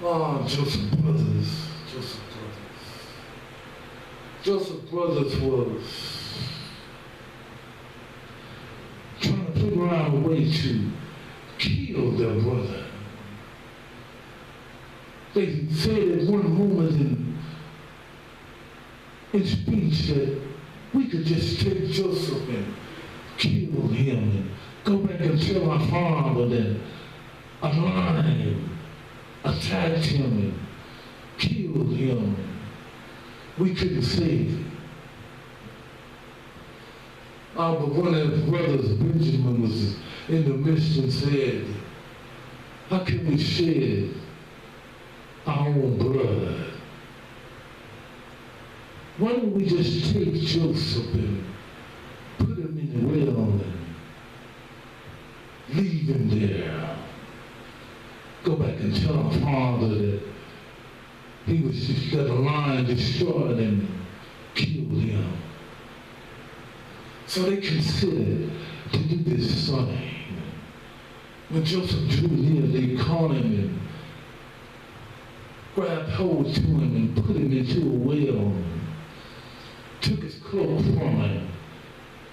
Joseph Brothers. Joseph Brothers was trying to figure out a way to kill their brother. They said at one moment in speech that we could just take Joseph and kill him and go back and tell our father that a lion attacked him and killed him. We couldn't save him. But one of his brothers, Benjamin, was in the midst and said, how can we shed our own blood? Why don't we just take Joseph and put him in the well and leave him there? Go back and tell our father that he was just, that a lion destroyed him and killed him. So they considered to do this thing. When Joseph drew near, they caught him and grabbed hold to him and put him into a well and took his cloak from him.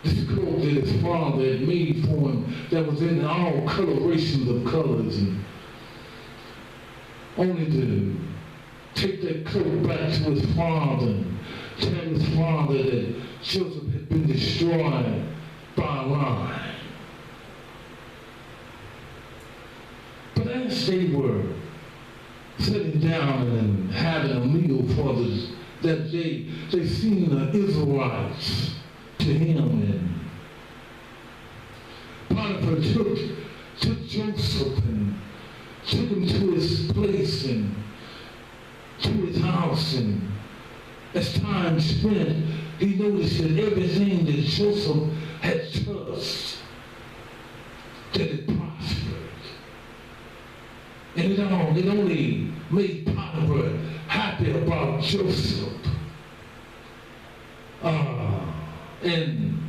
This cloak that his father had made for him that was in all colorations of colors, and only to take that cloak back to his father and tell his father that Joseph had been destroyed by a lion. But as they were sitting down and having a meal for that day, they seen the Israelites to him, and Potiphar took Joseph and took him to his place and to his house, and as time spent, he noticed that everything that Joseph had touched, that it prospered. And it only made Potiphar happy about Joseph. And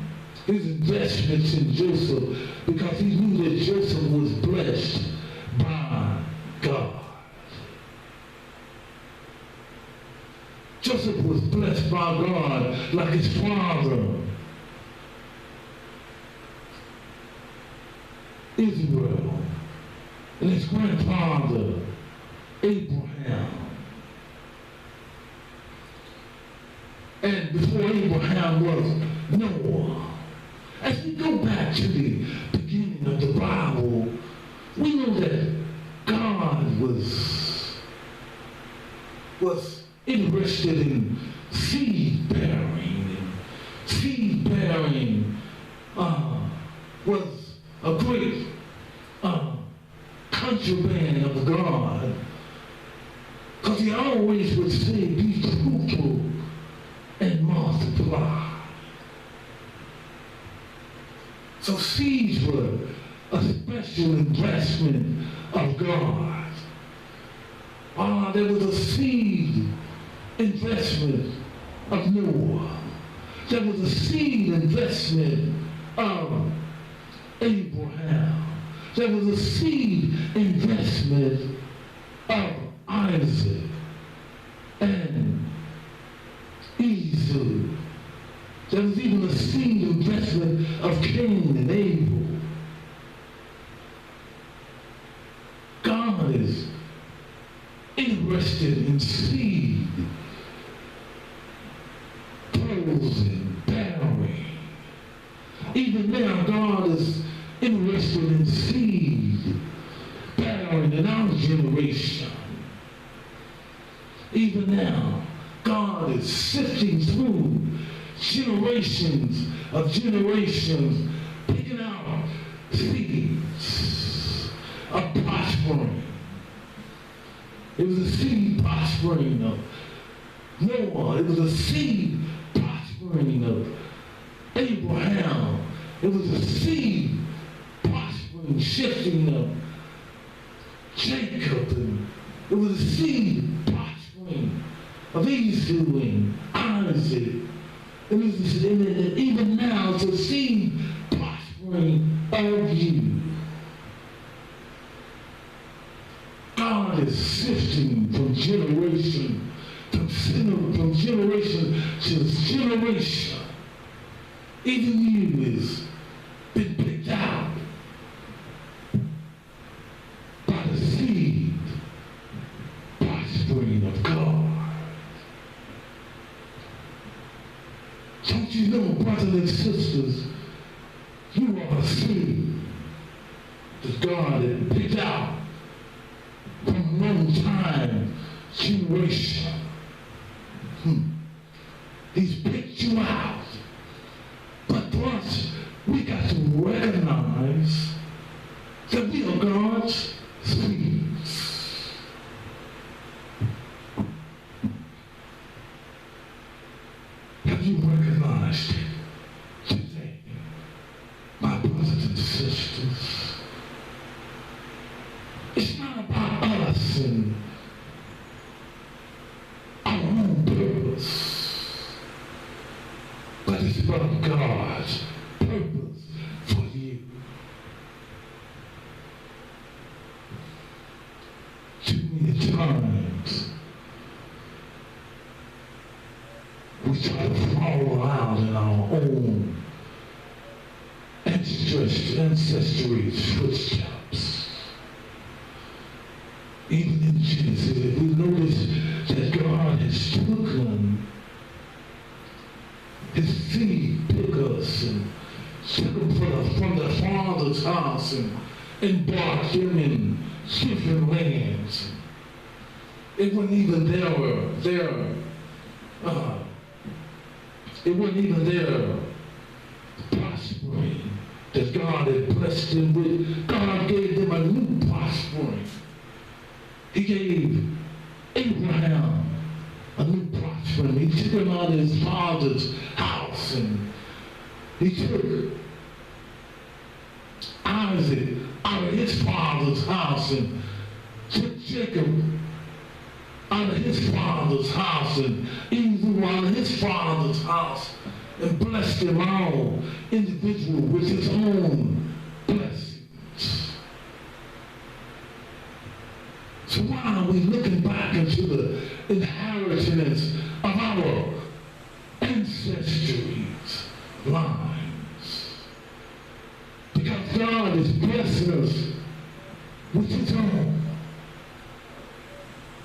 his investments in Joseph, because he knew that Joseph was blessed by God. Joseph was blessed by God like his father, Israel, and his grandfather, Abraham. And before Abraham was Noah. As we go back to the beginning of the Bible, we know that God was interested in seed bearing, and seed bearing was a great contraband of God, because he always would say, be fruitful and multiply. So seeds were a special investment of God. There was a seed investment of Noah. There was a seed investment of Abraham. There was a seed investment of Isaac and Esau. There was even a seed investment of Cain and Abel. God is interested in seed, pearls and bearing. Even now, God is interested in seed, bearing in our generation. Even now, God is sifting through generations of generations, picking out seeds of prospering. It was a seed prospering of Noah. It was a seed prospering of Abraham. It was a seed prospering, shifting of Jacob. And it was a seed prospering of Esau and Isaac. And even now, it's a seed prospering of you. God is sifting from generation to generation. Even you has been picked out by the seed prospering of God. Don't you know, brothers and sisters, you are a seed that God had picked out from one time generation. He's picked you out. But plus, we got to recognize that we are God's seeds. Have you recognized it today, my brothers and sisters? It's not about us and our own purpose, but it's about God's purpose for you. Too many times we try to follow out in our own ancestry's footsteps. Even in Genesis, if we notice that God has taken his seed pickers and took them from the Father's house and embarked them in different lands. It wasn't even their prospering that God had blessed them with. God gave them a new prospering. He gave Abraham a new prospering. He took him out of his father's house, and he took Isaac out of his father's house, and took Jacob out of his father's house, and Esau out of his father's house, and blessed them all individual with his own blessings. So why are we looking back into the inheritance of our ancestry's lines? Because God is blessing us with his own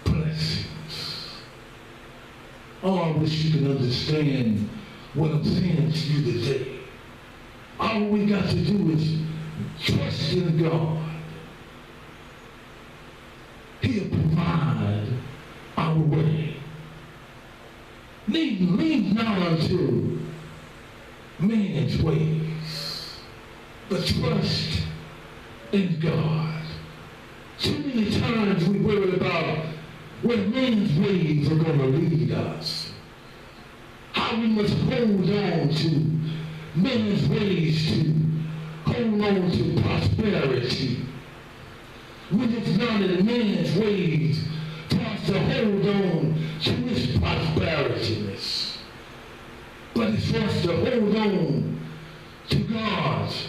blessings. Oh, I wish you could understand what I'm saying to you today. All we got to do is trust in God. He'll provide our way. Lean not unto man's ways, but trust in God. Too many times we worry about where man's ways are going to lead us. How we must hold on to man's ways to hold on to prosperity. When it's not in man's ways for us to hold on to his prosperityness, but it's for us to hold on to God's